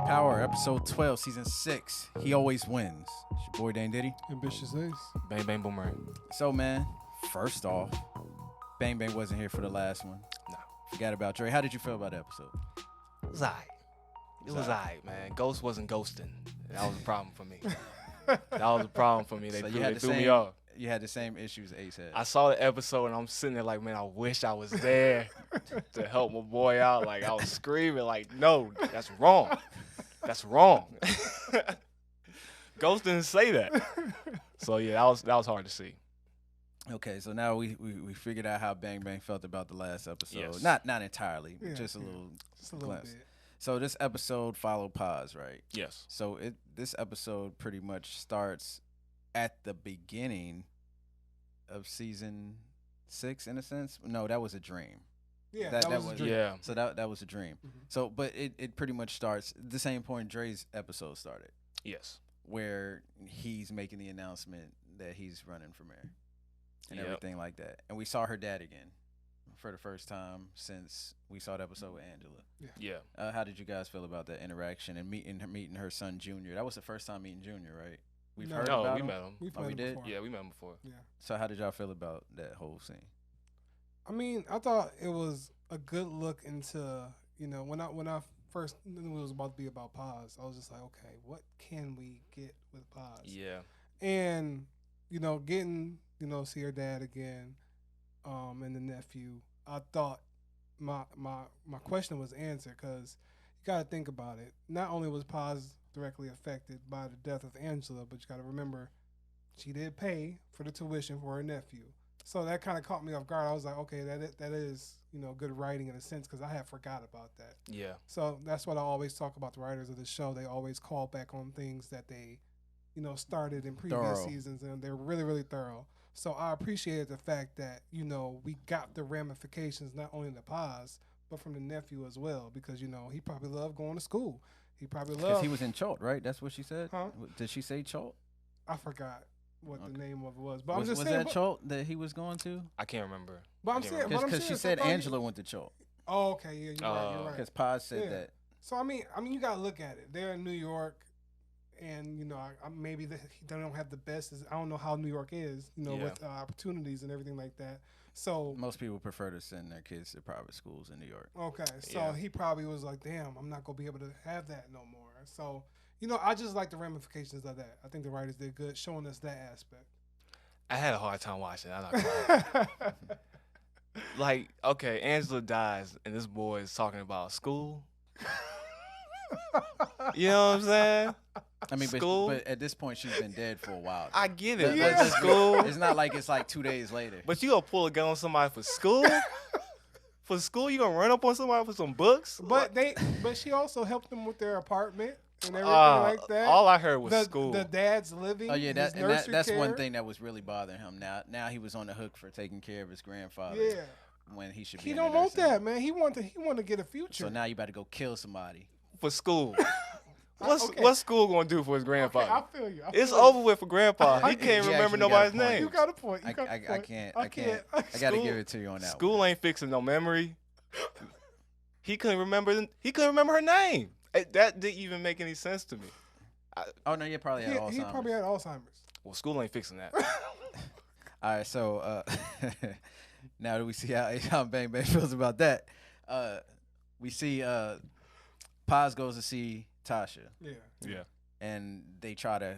Power, episode 12, season 6. He always wins. It's your boy Dane Diddy. Ambitious Ace. Bang Bang Boomerang. So, man, first off, Bang Bang wasn't here for the last one. No. Forgot about Dre. How did you feel about the episode? It was alright. It was alright, man. Ghost wasn't ghosting. That was a problem for me. They So threw me off. You had the same issues Ace had. I saw the episode and I'm sitting there like, man, I wish I was there to help my boy out. Like, I was screaming like, no, that's wrong. That's wrong. Ghost didn't say that. So yeah, that was hard to see. Okay, so now we figured out how Bang Bang felt about the last episode. Yes. Not entirely, Yeah, just a little glimpse. Bit. So this episode followed Paz, right? Yes. So this episode pretty much starts at the beginning of season 6, in a sense. No, that was a dream. Yeah, that was a was dream. Yeah. So that was a dream. Mhm. So, but it pretty much starts the same point Dre's episode started, Yes. where he's making the announcement that he's running for mayor and Yep. everything like that. And we saw her dad again for the first time since we saw the episode with Angela. Yeah. How did you guys feel about that interaction and meeting her son Junior? That was the first time meeting Junior, right? We've heard No, about we him. met him. We've Oh, met we him did? before. Yeah, we met him before. Yeah. So how did y'all feel about that whole scene? I mean, I thought it was a good look into, when I first knew it was about to be about Paz, I was just like, okay, what can we get with Paz? Yeah. And, getting, see her dad again, and the nephew, I thought my question was answered, because you got to think about it. Not only was Paz directly affected by the death of Angela, but you got to remember she did pay for the tuition for her nephew. So that kind of caught me off guard. I was like, okay, that is good writing in a sense, because I had forgot about that. Yeah. So that's what I always talk about the writers of the show. They always call back on things that they, started in previous Thorough. seasons, and they're really, really thorough. So I appreciated the fact that, we got the ramifications not only in the Paz, but from the nephew as well, because, he probably loved going to school. He probably Because loved. he was in Cholt, right? That's what she said? Huh? Did she say Cholt? I forgot what the name of it was, but Was, I'm just was saying. that Cholt that he was going to? I can't remember. But I'm I can't saying, remember. Because she said Angela went to Cholt. Oh, okay, yeah, you're right. You're right. Because Paz said Yeah. that. So I mean, you gotta look at it. They're in New York, and maybe they don't have the best. I don't know how New York is, Yeah. with opportunities and everything like that. So Most people prefer to send their kids to private schools in New York. okay, so Yeah. he probably was like, "Damn, I'm not gonna be able to have that no more." So I just like the ramifications of that. I think the writers did good showing us that aspect. I had a hard time watching. I'm not gonna lie. Like, okay, Angela dies, and this boy is talking about school. You know what I'm saying? I mean, School? but at this point, she's been dead for a while. I get But- it. but But it's- school. It's not like it's like 2 days later. But you gonna pull a gun on somebody for school? For school, you gonna run up on somebody for some books? but she also helped them with their apartment and everything like that. All I heard was the, school. The dad's living. Oh yeah, his that's nursery one care. thing that was really bothering him. Now he was on the hook for taking care of his grandfather. Yeah. When he should be. He in don't the want nursing that, home. man. He want to get a future. So now you better go kill somebody. For school. Okay. What's school gonna do for his Okay, grandfather? I feel you. It's over with for grandpa. Yeah, He can't he remember actually got a nobody's point. name. You got a point. You I got a point. can't. I I got to School- give it to you on that. School ain't fixing no memory. He couldn't remember her name. That didn't even make any sense to me. One. Oh no, you probably had He Alzheimer's. probably had Alzheimer's. Well, school ain't fixing that. All right, so now that we see how Bang Bang feels about that, we see Paz goes to see Tasha, Yeah. Yeah. and they try to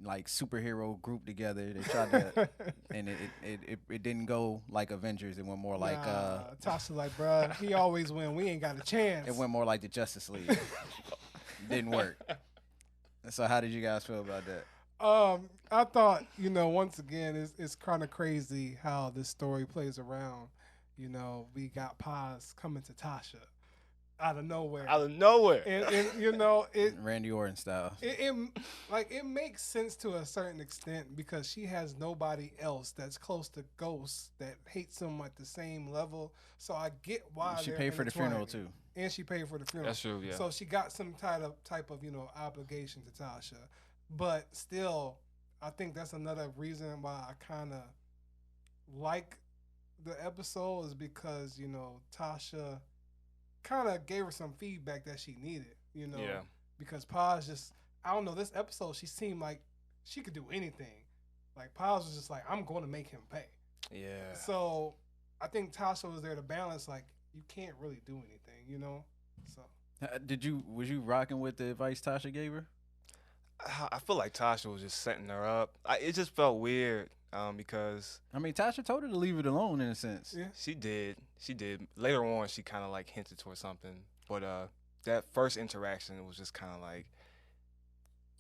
like superhero group together. They tried to, and it didn't go like Avengers. It went more like Tasha like, bruh, he always win. We ain't got a chance. it went more like the Justice League. Didn't work. So how did you guys feel about that? I thought, once again, it's kind of crazy how this story plays around. We got Paz coming to Tasha. out of nowhere. Out of nowhere. And you know, Randy Orton style. It makes sense to a certain extent because she has nobody else that's close to Ghost that hates him at the same level. So I get why She paid for the funeral too. And she paid for the funeral. That's true, yeah. So she got some type of obligation to Tasha. But still, I think that's another reason why I kind of like the episode is because, Tasha kind of gave her some feedback that she needed, Yeah. Because Paz just, I don't know, this episode, she seemed like she could do anything. Like, Paz was just like, I'm going to make him pay. Yeah. So I think Tasha was there to balance, like, you can't really do anything, So Was you rocking with the advice Tasha gave her? I feel like Tasha was just setting her up. It just felt weird because I mean, Tasha told her to leave it alone in a sense. yeah. she did. Later on, she kind of like hinted towards something. But that first interaction was just kind of like,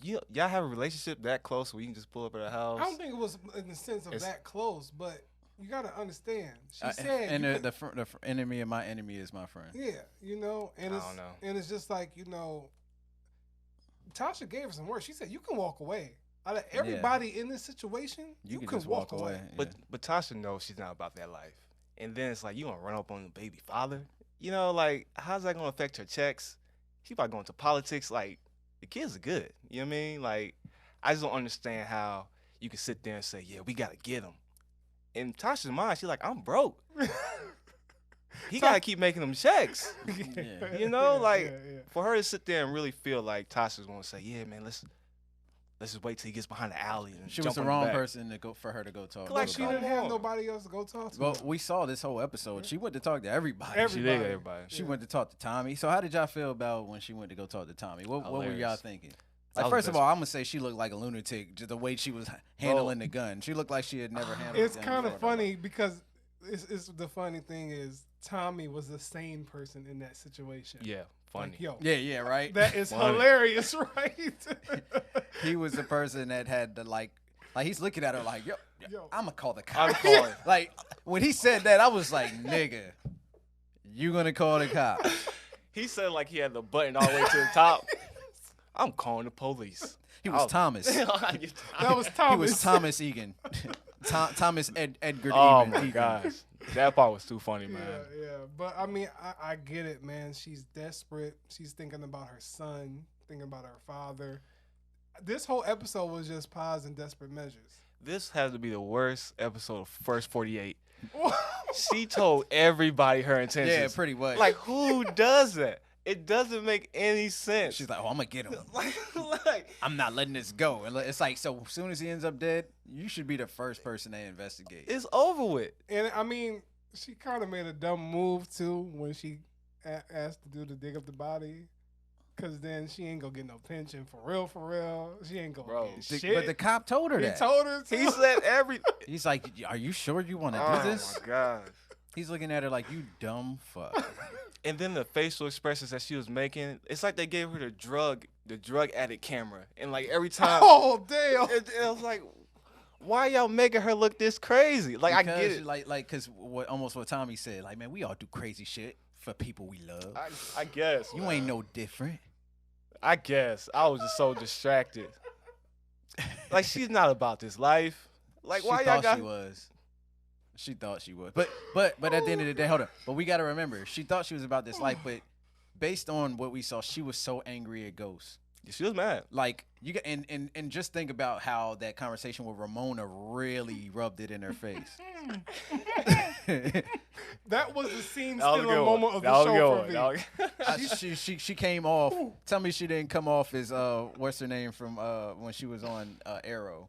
y'all have a relationship that close where you can just pull up at her house? I don't think it was in the sense of that close, but you got to understand. She said, and the enemy of my enemy is my friend. yeah, and I it's don't know. and it's just like Tasha gave her some words. She said you can walk away. Out of everybody in this situation, you can just walk away. Yeah. But Tasha knows she's not about that life. And then it's like, you gonna run up on the baby father? Like, how's that gonna affect her checks? She probably going to politics. Like, the kids are good. You know what I mean? Like, I just don't understand how you can sit there and say, yeah, we gotta get him. In Tasha's mind, she's like, I'm broke. He gotta keep making them checks. Yeah. For her to sit there and really feel like Tasha's gonna say, yeah, man, let's just wait till he gets behind the alley. And she was jump the on wrong back. person for her to go talk Like to. she didn't have nobody else to go talk to. Well, we saw this whole episode. She went to talk to everybody. She did everybody. She went to talk to Tommy. So how did y'all feel about when she went to go talk to Tommy? What were y'all Hilarious. thinking? That Like, was first of best. all, I'm gonna say she looked like a lunatic. Just the way she was handling the gun. She looked like she had never handled. It's a gun kind of before in her funny because it's the funny thing is Tommy was the sane person in that situation. Yeah, funny. Like, yo, life. Yeah, right. that is Funny. hilarious, right? He was the person that had the like he's looking at her like, yo, Yo. I'm gonna call the I'm cops. calling. Like when he said that, I was like, nigga, you gonna call the cops? He said like he had the button all the way to the top. I'm calling the police. He was Thomas. That was Thomas. He was Thomas Egan. Thomas Edgar Oh Egan. my gosh, that part was too funny, man. Yeah. But I mean, I get it, man. She's desperate. She's thinking about her son, thinking about her father. This whole episode was just Paz and desperate measures. This has to be the worst episode of First 48. She told everybody her intentions. Yeah, pretty much. Like, who does that? It doesn't make any sense. She's like, oh, I'm gonna get him. like, I'm not letting this go. And it's like, so as soon as he ends up dead, you should be the first person they investigate. it's over with. And I mean, she kind of made a dumb move too when she asked the dude to dig up the body. Cause then she ain't gonna get no pension for real. She ain't gonna Bro. get shit. But the cop told her He that. told her to. He said He's like, are you sure you want to oh do this? my gosh. He's looking at her like, you dumb fuck. And then the facial expressions that she was making, it's like they gave her the drug addict camera. And like every time, Oh damn! it was like, why y'all making her look this crazy? Like, I get it. Like, cause almost what Tommy said. Like, man, we all do crazy shit for people we love. I guess. You man. ain't no different. I guess. I was just so distracted. Like, she's not about this life. Like, why she y'all thought got... she was. She thought she was. But at the end of the day, hold on. But we gotta remember, she thought she was about this life, but based on what we saw, she was so angry at Ghost. She was mad. Like you got and just think about how that conversation with Ramona really rubbed it in her face. That was the scene, That was still a a good moment one. of That the was a show good for one. me. That was- She came off. Tell me she didn't come off as what's her name from when she was on Arrow.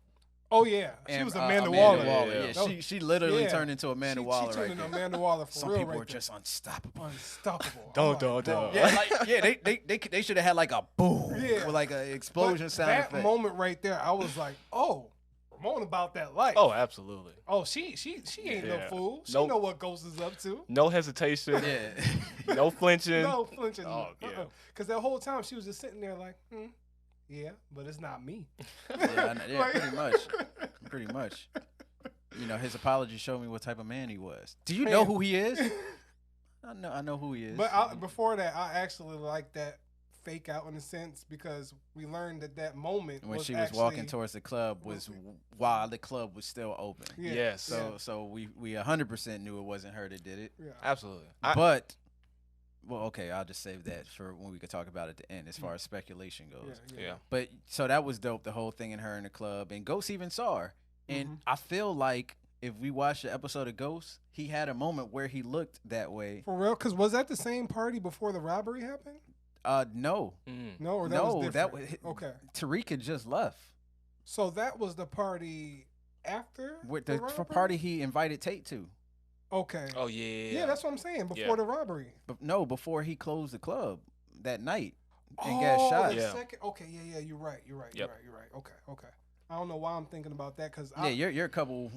Oh yeah, she And, was Amanda Waller. Waller. Yeah, she literally Yeah. turned into Amanda Waller She right turned there. into Amanda Waller for Some real. people right are just unstoppable. unstoppable. Don't. bro. Yeah, they should have had like a boom Yeah. with like an explosion But sound that effect. moment right there, I was like, oh, Ramona about that life. Oh, absolutely. Oh, she ain't no Yeah. fool. She Nope. know what Ghost is up to. No hesitation. Yeah. No flinching. No flinching. Oh, yeah. Because that whole time she was just sitting there like, yeah, but it's not me. Yeah, Like- pretty much. Pretty much. You know, his apology showed me what type of man he was. Do you know who he is? I know who he is. But before that, I actually like that fake out in a sense because we learned that moment when was she was actually, walking towards the club was while the club was still open. Yeah, Yes. So we 100% knew it wasn't her that did it. Yeah. Absolutely. But well, okay, I'll just save that for when we could talk about it at the end as far as speculation goes. Yeah. But so that was dope, the whole thing in her in the club. And Ghost even saw her. And I feel like if we watched the episode of Ghost, he had a moment where he looked that way. For real? Because was that the same party before the robbery happened? No. No, or that No, was that different? was Okay. Tariq had just left. So that was the party after With the the robbery? party he invited Tate to. Okay. Oh yeah. Yeah, that's what I'm saying. Before the robbery. But no, before he closed the club that night and Oh, got shot. the second. Okay, yeah, you're right. You're right. Okay. I don't know why I'm thinking about that because Yeah, you're a couple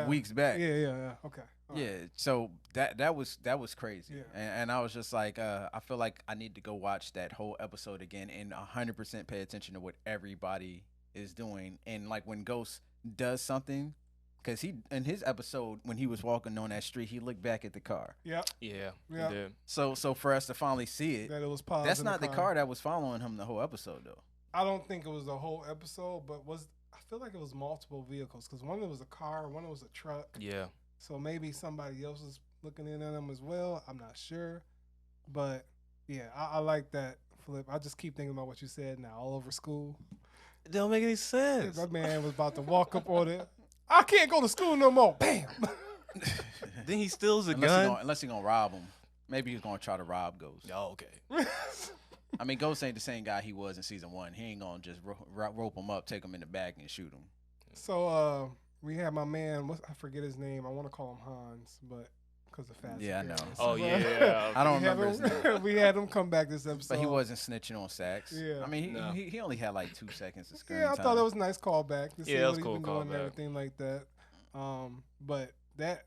weeks back. Yeah. Okay. All Yeah, right. so that was crazy, Yeah. and I was just like, I feel like I need to go watch that whole episode again and 100% pay attention to what everybody is doing, and like when Ghost does something, because he in his episode when he was walking on that street, he looked back at the car. Yeah. Yeah. Yeah. He did. So for us to finally see it, That it was Paz that's in not the car that was following him the whole episode though. I don't think it was the whole episode, but I feel like it was multiple vehicles because one of it was a car, one was a truck. Yeah. So maybe somebody else was looking in on them as well. I'm not sure, but yeah, I like that flip. I just keep thinking about what you said now, all over school. It don't make any sense. That man was about to walk up on it. I can't go to school no more. Bam. Then he steals a unless gun. unless he gonna rob him. Maybe he's gonna try to rob Ghost. Oh, okay. I mean, Ghost ain't the same guy he was in season 1. He ain't gonna just rope him up, take him in the back, and shoot him. So we had my man. I forget his name. I want to call him Hans, but because of Fast. Yeah, I and know. Furious. Oh yeah. I don't remember his name. We had him come back this episode, But he wasn't snitching on Sacks. Yeah. I mean, No. he only had like 2 seconds of screen Yeah, I time. thought it was a nice callback to see Yeah, it what was he's cool been doing and callback. everything like that. But that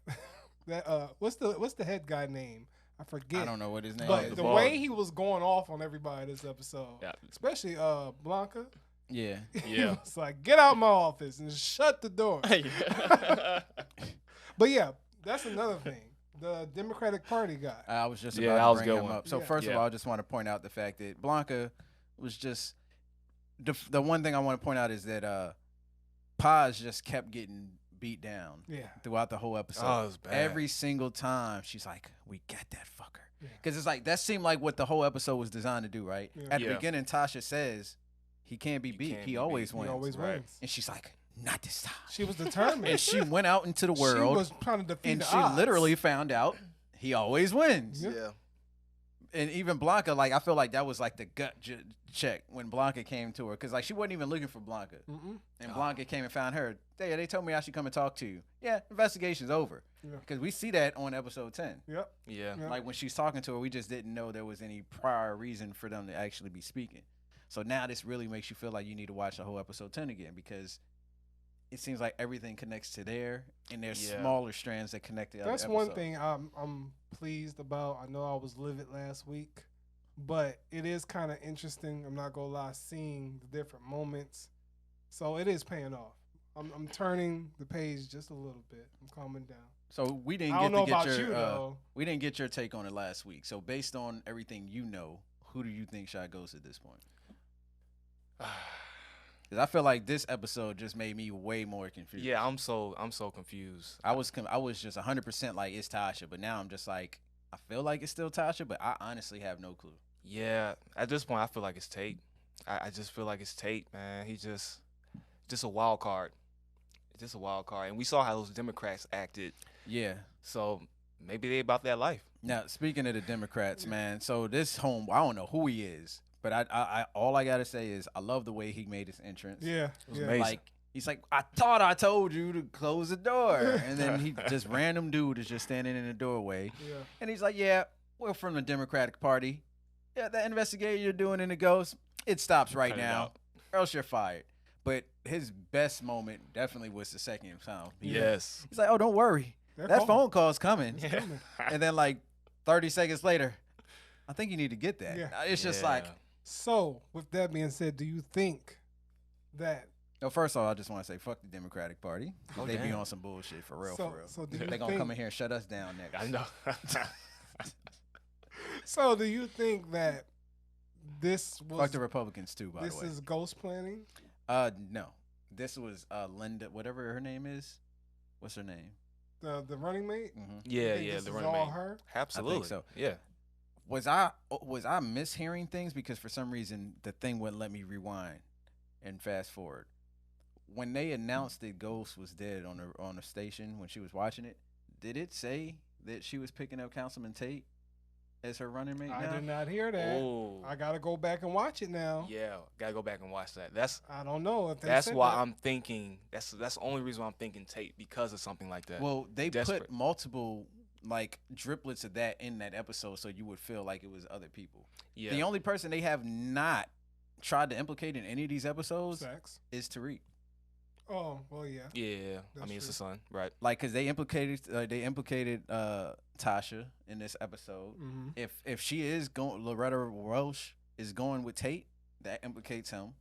what's the head guy name? I forget. I don't know what his name But is. the bald. way he was going off on everybody this episode, Yeah. especially Blanca, Yeah. Yeah. it's like get out my office and shut the door. Yeah. But yeah, that's another thing. The Democratic Party guy. I was just Yeah, that about was to a bring good him one. up. So Yeah. first of Yeah. all, I just want to point out the fact that Blanca was just the one thing I want to point out is that Paz just kept getting beat down Yeah. throughout the whole episode. Oh, it was bad. Every single time she's like, "We got that fucker," Yeah. because it's like that seemed like what the whole episode was designed to do, right? Yeah. At the Yeah. beginning, Tasha says he can't be beat. can't He be always beat. wins. He always Right. wins. And she's like, "Not this time." She was determined. And she went out into the She world was trying to defeat and the she odds. literally found out he always wins. Yeah. Yeah. And even Blanca, like I feel like that was like the gut check when Blanca came to her, because like she wasn't even looking for Blanca, Mm-mm. and Blanca came and found her. They told me I should come and talk to you. Yeah, investigation's over. Yeah. Because we see that on episode 10. Yep. Yeah. Yeah. Like when she's talking to her, we just didn't know there was any prior reason for them to actually be speaking. So now this really makes you feel like you need to watch the whole episode 10 again, because it seems like everything connects to there, and there's Yeah. smaller strands that connect the other That's one episodes. thing I'm pleased about. I know I was livid last week, but it is kind of interesting. I'm not gonna lie, seeing the different moments. So it is paying off. I'm turning the page just a little bit. I'm calming down. So we didn't I get don't know to get about your you though. we didn't get your take on it last week. So based on everything you know, who do you think Shy goes at this point? Because I feel like this episode just made me way more confused. Yeah, I'm so confused. I was just 100% like it's Tasha, but now I'm just like I feel like it's still Tasha, but I honestly have no clue. Yeah, at this point, I feel like it's Tate. I just feel like it's Tate, man. He just a wild card. Just a wild card. And we saw how those Democrats acted. Yeah. So maybe they about that life. Now speaking of the Democrats, man. So this I don't know who he is, but I all I gotta say is I love the way he made his entrance. Yeah. was Yeah. amazing. Like he's like, I thought I told you to close the door, and then he just random dude is just standing in the doorway, Yeah. and he's like, yeah, we're from the Democratic Party. Yeah, the investigation you're doing in the ghost, it stops right Cut it now, out. or else you're fired. But his best moment definitely was the second time. Yes. He's like, oh, don't worry, that phone call's coming. Yeah. And then like 30 seconds later, I think you need to get that. Yeah. It's just like, So with that being said, do you think that no, first of all, I just want to say fuck the Democratic Party. 'Cause Oh, they be damn. on some bullshit for real, so for real. so do you They're think going to come in here and shut us down next. I know. So, do you think that this was Fuck the Republicans too, by the this way. is ghost planning? No. This was Linda, whatever her name is. What's her name? The running mate? Hmm. You Yeah, think yeah, this the is running all mate. her? Absolutely. so. Yeah. Was I mishearing things because for some reason the thing wouldn't let me rewind and fast forward. When they announced that Ghost was dead on the station when she was watching it, did it say that she was picking up Councilman Tate as her running mate I now? did not hear that. Oh. I gotta go back and watch it now. Yeah, gotta go back and watch that. That's I don't know if they that's said why that. I'm thinking. That's the only reason why I'm thinking Tate, because of something like that. Well, they Desperate. put multiple like driplets of that in that episode, so you would feel like it was other people. Yeah. The only person they have not tried to implicate in any of these episodes Sex. is Tariq. Oh, well, yeah. Yeah. I That's mean, it's true. the son, right? Like, cause they implicated Tasha in this episode. Mm-hmm. If she is going, Loretta Welsh is going with Tate, that implicates him.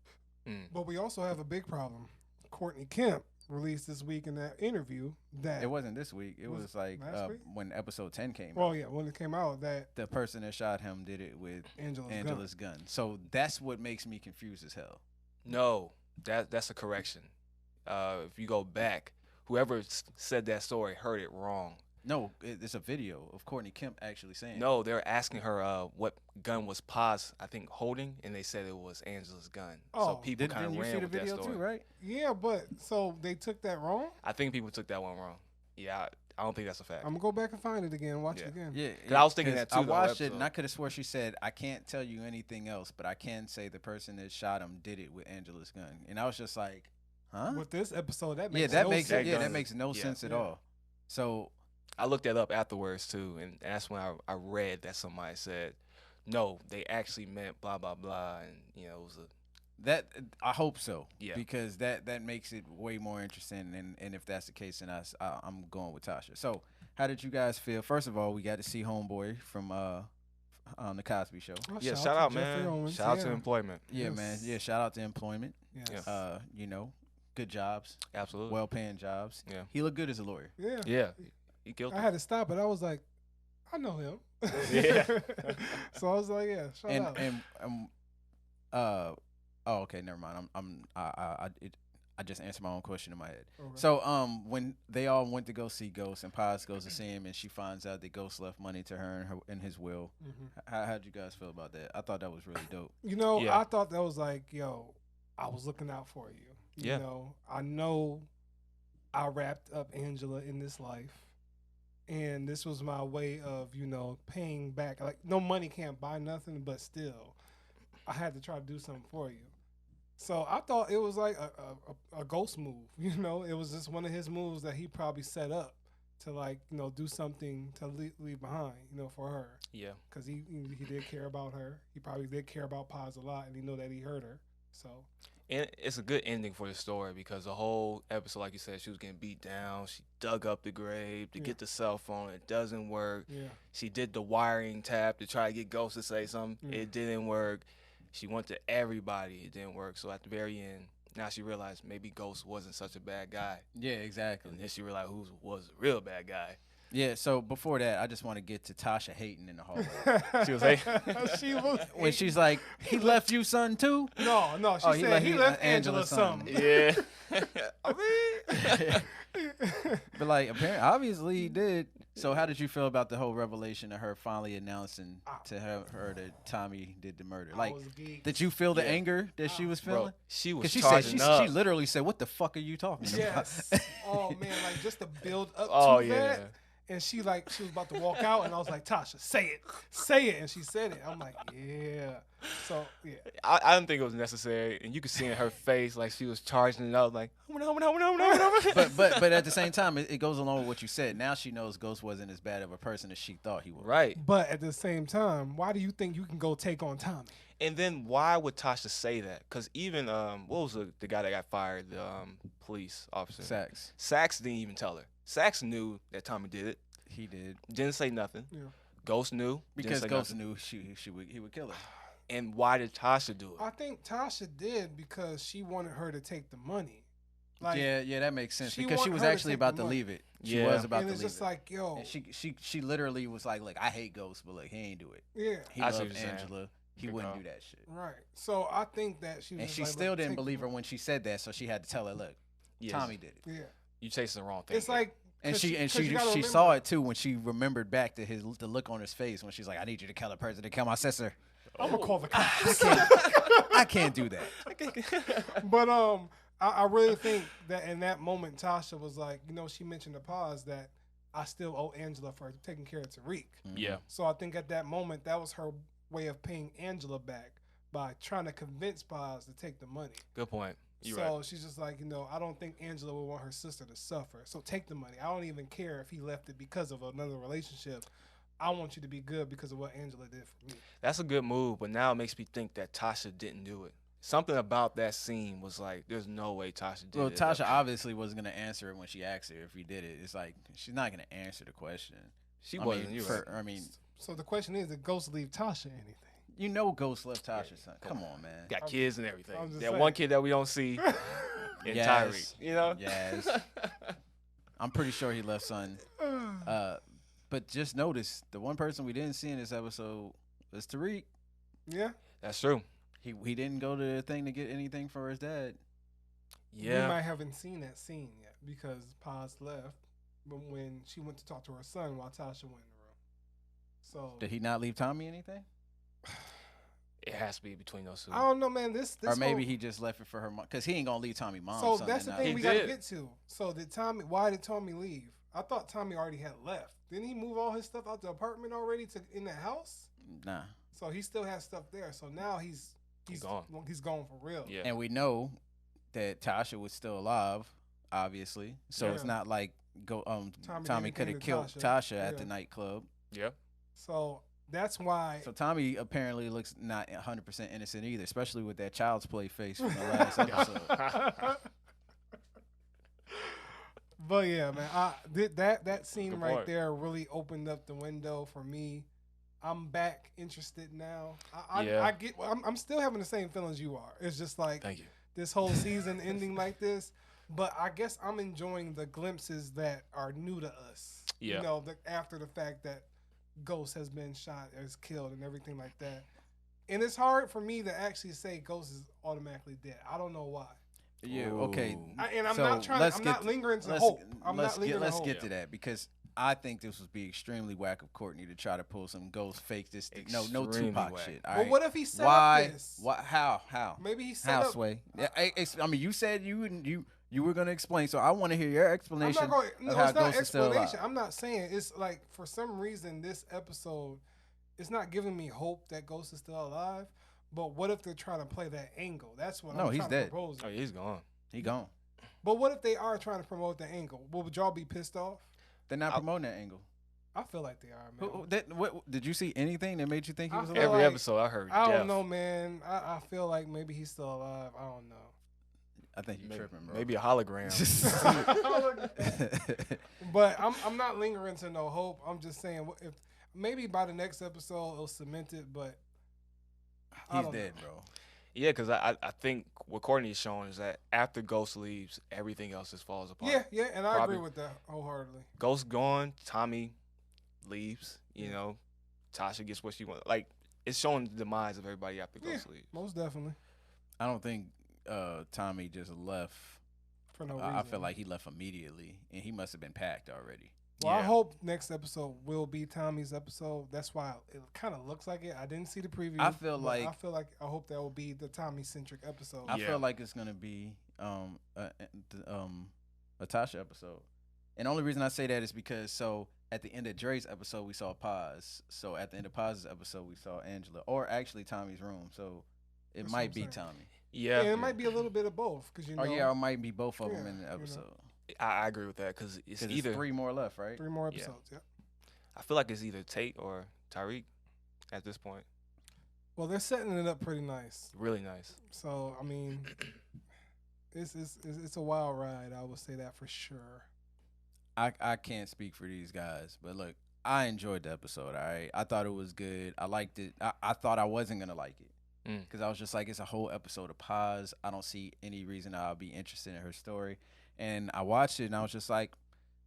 Mm. But we also have a big problem. Courtney Kemp released this week in that interview that It wasn't this week. It was like last week? when episode 10 came well, out. yeah, when it came out that The person that shot him did it with Angela's gun. gun. So that's what makes me confused as hell. No, that's a correction. If you go back, whoever said that story heard it wrong. No, it's a video of Courtney Kemp actually saying. No, they're asking her what gun was Paz, I think, holding, and they said it was Angela's gun. So Oh. people kind Didn't of you ran see the with that video story. too, right? Yeah, but so they took that wrong? I think people took that one wrong. Yeah, I don't think that's a fact. I'm gonna go back and find it again, watch Yeah. it again. Yeah, 'Cause I was thinking 'cause that too, I the watched whole it and I episode. could have swore she said, "I can't tell you anything else, but I can say the person that shot him did it with Angela's gun." And I was just like, "Huh?" With this episode, that makes Yeah, that no makes sense. that gun- makes no yeah. sense at Yeah. all. So I looked that up afterwards too, and that's when I read that somebody said, no, they actually meant blah blah blah, and it was a that I hope so. Yeah. Because that makes it way more interesting. And if that's the case, then I'm going with Tasha. So how did you guys feel? First of all, we got to see Homeboy from on the Cosby Show. Oh, shout out, to Jeffrey man. Owens, Shout out to yeah. employment. Yeah, Yes. man. Yeah, shout out to employment. Yes. Yeah. Good jobs, Absolutely. well-paying jobs. Yeah. He looked good as a lawyer. Yeah. Yeah, he killed I it. had to stop it. I was like, I know him. Yeah. So I was like, yeah, shout out. Oh, okay, never mind. I just answered my own question in my head. Okay. So when they all went to go see Ghost and Paz goes to see him and she finds out that Ghost left money to her in his will, Mhm. how'd you guys feel about that? I thought that was really dope. Yeah. I thought that was like, yo, I was looking out for you. Yeah. I know I wrapped up Angela in this life. And this was my way of, paying back. Like, no money can't buy nothing, but still, I had to try to do something for you. So I thought it was like a ghost move. It was just one of his moves that he probably set up to do something to leave behind, for her. Yeah. Because he did care about her. He probably did care about Paz a lot, and he know that he hurt her. So And it's a good ending for the story because the whole episode, like you said, she was getting beat down. She dug up the grave to Yeah. get the cell phone. It doesn't work. yeah, She did the wiring tap to try to get Ghost to say something. Yeah. It didn't work. She went to everybody. It didn't work. So at the very end, now she realized maybe Ghost wasn't such a bad guy. Yeah, exactly. And then she realized who was the real bad guy. Yeah, so before that, I just want to get to Tasha hating in the hallway. She was like, she was when she's like, "He left you son too?" no. She said he left Angela something. yeah. I mean, But like, apparently, obviously he did. So how did you feel about the whole revelation of her finally announcing to her that Tommy did the murder? I Like, was geeked. did you feel the Yeah. anger that she was bro, feeling? she was Because she said charging up. she literally said, "What the fuck are you talking about?" Yes. Oh man, like just to build up Oh, to yeah. that. And she was about to walk out, and I was like, Tasha, say it, and she said it. I'm like, yeah. So yeah, I didn't think it was necessary, and you could see in her face like she was charging it up, like no. but at the same time, it goes along with what you said. Now she knows Ghost wasn't as bad of a person as she thought he was. Right. but at the same time, why do you think you can go take on Tommy? And then why would Tasha say that? Because even what was the guy that got fired, the police officer? Sax didn't even tell her. Sax knew that Tommy did it. He did Didn't say nothing. Yeah. Ghost knew. because didn't say Ghost nothing. knew he would kill her. And why did Tasha do it? I think Tasha did because she wanted her to take the money. Like, yeah, that makes sense she because she want was her to actually take the about to money. leave it. She Yeah. was about and to it's leave just it. like, yo, And she literally was like, look, I hate Ghost, but look, he ain't do it. yeah, He I see loved what you're saying. Angela. He Good wouldn't call. do that shit. right. So I think that she was And just she like, still look, didn't take the believe her money. when she said that, so she had to tell her, look, Yes. Tommy did it. Yeah, You chasing the wrong thing. it's like, And 'cause she 'cause you gotta she remember- saw it too when she remembered back to the look on his face when she's like, I need you to kill a person to kill my sister. I'm gonna call the cops. I can't do that. But I really think that in that moment, Tasha was like, you know, she mentioned to Paz that I still owe Angela for taking care of Tariq. Yeah. So I think at that moment, that was her way of paying Angela back by trying to convince Paz to take the money. Good point. You're So right. she's just like, you know, I don't think Angela would want her sister to suffer. So take the money. I don't even care if he left it because of another relationship. I want you to be good because of what Angela did for me. That's a good move, but now it makes me think that Tasha didn't do it. Something about that scene was like, there's no way Tasha did Well, it. Tasha obviously wasn't gonna answer it when she asked her if he did it. It's like she's not gonna answer the question. She I wasn't. mean, You're right. I mean, So the question is, did Ghost leave Tasha anything? you know, Ghost left Tasha's son. Come on, man. Got kids and everything. I'm just That saying. one kid that we don't see in Yes. Tyreek. You know? Yes. I'm pretty sure he left son. But just notice the one person we didn't see in this episode was Tariq. Yeah. That's true. He didn't go to the thing to get anything for his dad. We Yeah. might haven't seen that scene yet because Paz left, but when she went to talk to her son while Tasha went in the room. So Did he not leave Tommy anything? It has to be between those two. I don't know, man. This Or maybe whole, he just left it for her mom because he ain't gonna leave Tommy mom. So something that's the now. thing He we gotta did. get to. So why did Tommy leave? I thought Tommy already had left. Didn't he move all his stuff out the apartment already to in the house? Nah. So he still has stuff there. So now he's gone. He's gone for real. Yeah. And we know that Tasha was still alive, obviously. So it's Yeah. not like Tommy could have didn't killed Tasha. Tasha at Yeah. the nightclub. Yeah. So that's why. So Tommy apparently looks not 100% innocent either, especially with that child's play face from the last episode. But yeah, man, that scene Good right point. there really opened up the window for me. I'm back interested now. I Yeah. get. I'm still having the same feelings you are. It's just like Thank you. this whole season ending like this. But I guess I'm enjoying the glimpses that are new to us. Yeah. You know, after the fact that Ghost has been shot, is killed, and everything like that. And it's hard for me to actually say Ghost is automatically dead. I don't know why. Yeah, okay. Ooh. And I'm So not trying. let's I'm get not lingering to let's- hope. I'm let's not lingering get, let's to get hope. to that because I think this would be extremely whack of Courtney to try to pull some ghost fake this. No Extremely Tupac whack. shit. All But right? what if he set Why? up this? Why? How? Maybe he set How, up. Sway? Yeah, I mean, you said you were gonna explain, so I want to hear your I'm explanation not going. No, of how it's not Ghost is still alive. explanation. I'm not saying it's like for some reason this episode, it's not giving me hope that Ghost is still alive. But what if they're trying to play that angle? That's what No, I'm he's trying dead. to propose. Oh, yeah, he's gone. He gone. But what if they are trying to promote the angle? Would y'all be pissed off? They're not promoting that angle. I feel like they are, man. What did you see anything that made you think he I was feel alive? Every like- episode I heard. I don't death. know, man. I feel like maybe he's still alive. I don't know. I think you're Maybe, tripping, bro. maybe a hologram. But I'm not lingering to no hope. I'm just saying if maybe by the next episode it'll cement it, but I He's don't dead, know. bro. Yeah, because I think what Courtney is showing is that after Ghost leaves, everything else just falls apart. Yeah, and I Probably. agree with that wholeheartedly. Ghost gone, Tommy leaves, you know, Tasha gets what she wants. Like, it's showing the demise of everybody after Yeah. Ghost leaves. Most definitely. I don't think Tommy just left. For no I reason. feel like he left immediately, and he must have been packed already. Well, I Yeah. hope next episode will be Tommy's episode. That's why it kind of looks like it. I didn't see the preview. I feel but like- I hope that will be the Tommy centric episode. I Yeah. feel like it's gonna be a Tasha episode, and the only reason I say that is because at the end of Dre's episode we saw Paz, so at the end of Paz's episode we saw Angela, or actually Tommy's room, so it That's might what be I'm saying. Tommy. Yeah, And it might be a little bit of both because Or yeah, it might be both of them Yeah, in the you know. episode. I agree with that because it's 'Cause either. it's 3 more left, right? 3 more Yeah. episodes. Yeah. I feel like it's either Tate or Tyreek at this point. Well, they're setting it up pretty nice. Really nice. So I mean, it's a wild ride. I would say that for sure. I can't speak for these guys, but look, I enjoyed the episode. All right, I thought it was good. I liked it. I thought I wasn't gonna like it. because I was just like, it's a whole episode of Paz. I don't see any reason I'll be interested in her story. And I watched it, and I was just like,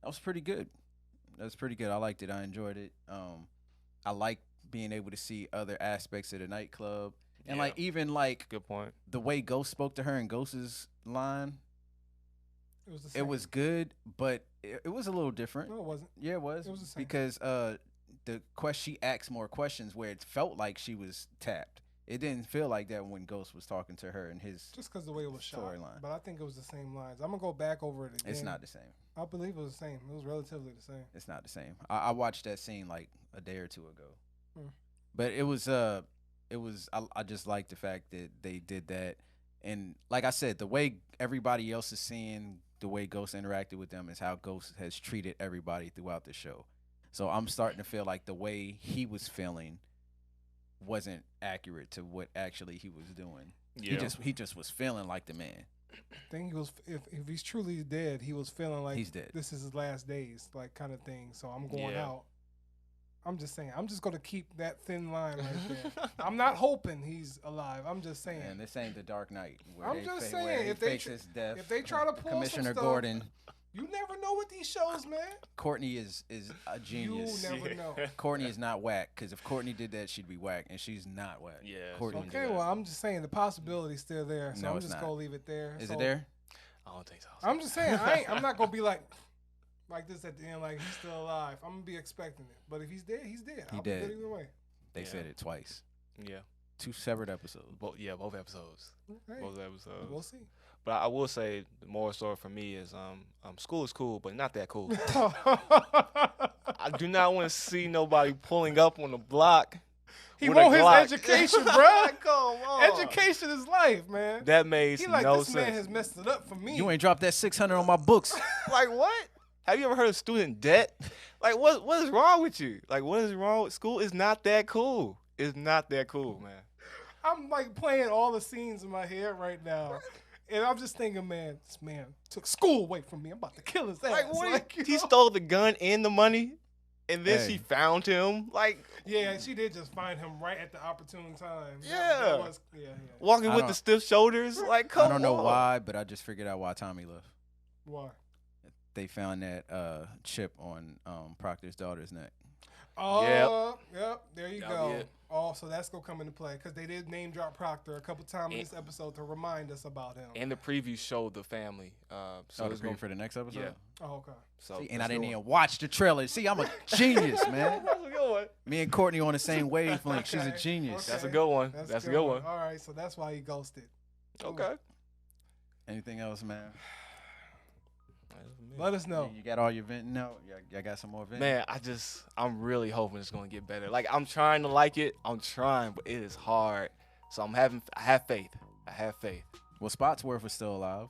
that was pretty good. That was pretty good. I liked it. I enjoyed it. I like being able to see other aspects of the nightclub, and like even like Good point. the way Ghost spoke to her in Ghost's line. It was the same. It was good, but it was a little different. No, it wasn't. Yeah, it was. It was the same. Because the she asked more questions where it felt like she was tapped. It didn't feel like that when Ghost was talking to her and his Just because the way it was shot. storyline. But I think it was the same lines. I'm going to go back over it again. It's not the same. I believe it was the same. It was relatively the same. It's not the same. I watched that scene like a day or two ago. Hmm. But it was I just like the fact that they did that. And like I said, the way everybody else is seeing the way Ghost interacted with them is how Ghost has treated everybody throughout the show. So I'm starting to feel like the way he was feeling wasn't accurate to what actually he was doing. Yeah. He just was feeling like the man. I think he was, if he's truly dead, he was feeling like He's dead. this is his last days, like kind of thing. So I'm going Yeah. out. I'm just saying. I'm just going to keep that thin line right there. I'm not hoping he's alive. I'm just saying. And this ain't the Dark Knight. I'm just saying, where he if they fakes his death. if they try to pull some Commissioner stuff, Gordon, you never know with these shows, man. Courtney is a genius. You never know. Courtney is not whack, because if Courtney did that, she'd be whack, and she's not whack. Yeah, Courtney. she Okay, well, I'm just saying the possibility's still there. So No, I'm it's just not. going to leave it there. Is So it there? I don't think so. I'm just saying, I'm not going to be like this at the end, like he's still alive. I'm going to be expecting it. But if he's dead, he's dead. He I'll be dead. good either way. They Yeah. said it twice. Yeah. 2 separate episodes. Both episodes. Hey, Both episodes. we'll see. But I will say the moral story for me is school is cool, but not that cool. I do not want to see nobody pulling up on the block. He with a want his Glock. education, bro. Come on. Education is life, man. That made He like, no this man sense. has messed it up for me. You ain't dropped that 600 on my books. Like what? Have you ever heard of student debt? Like what is wrong with you? Like what is wrong with school? It's not that cool. It's not that cool, man. I'm like playing all the scenes in my head right now. And I'm just thinking, man, this man took school away from me. I'm about to kill his ass. Like what? Like, you He know? stole the gun and the money, and then Hey. she found him. Like Yeah, she did just find him right at the opportune time. Yeah. That was, yeah. walking I with don't- the stiff shoulders. Like come I don't know on. why, but I just figured out why Tommy left. Why? They found that chip on Proctor's daughter's neck. Oh, yep. There you That'll be go. it. Oh, so that's gonna come into play because they did name drop Proctor a couple times in this episode to remind us about him. And the preview showed the family. So So the it's preview gonna, for the next episode. Yeah. Oh, okay. So See, and I it's didn't going- even watch the trailer. See, I'm a genius, man. That's a good one. Me and Courtney on the same wavelength. She's a Okay. genius. That's a Okay. good one. That's a good one. All right, so that's why he ghosted. Okay. Anything else, man? Let us know. You got all your venting out? Y'all got some more venting? Man, I'm really hoping it's gonna get better. Like I'm trying to like it. I'm trying, but it is hard. So I have faith. I have faith. Well, Spotsworth is still alive.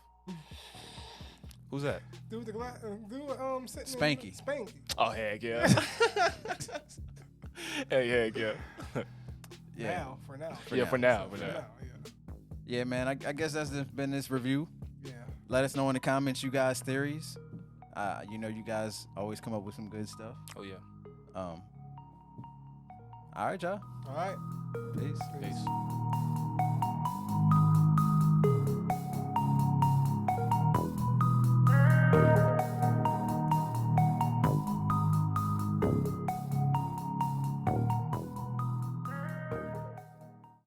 Who's that? Dude, sitting Spanky. Spanky. Oh heck yeah. Heck yeah. Yeah. Now, for now. Yeah, for now. Yeah. Yeah, man. I guess that's been this review. Yeah. Let us know in the comments you guys' theories. You know you guys always come up with some good stuff. Oh yeah. All right, y'all. All right. Peace. Peace.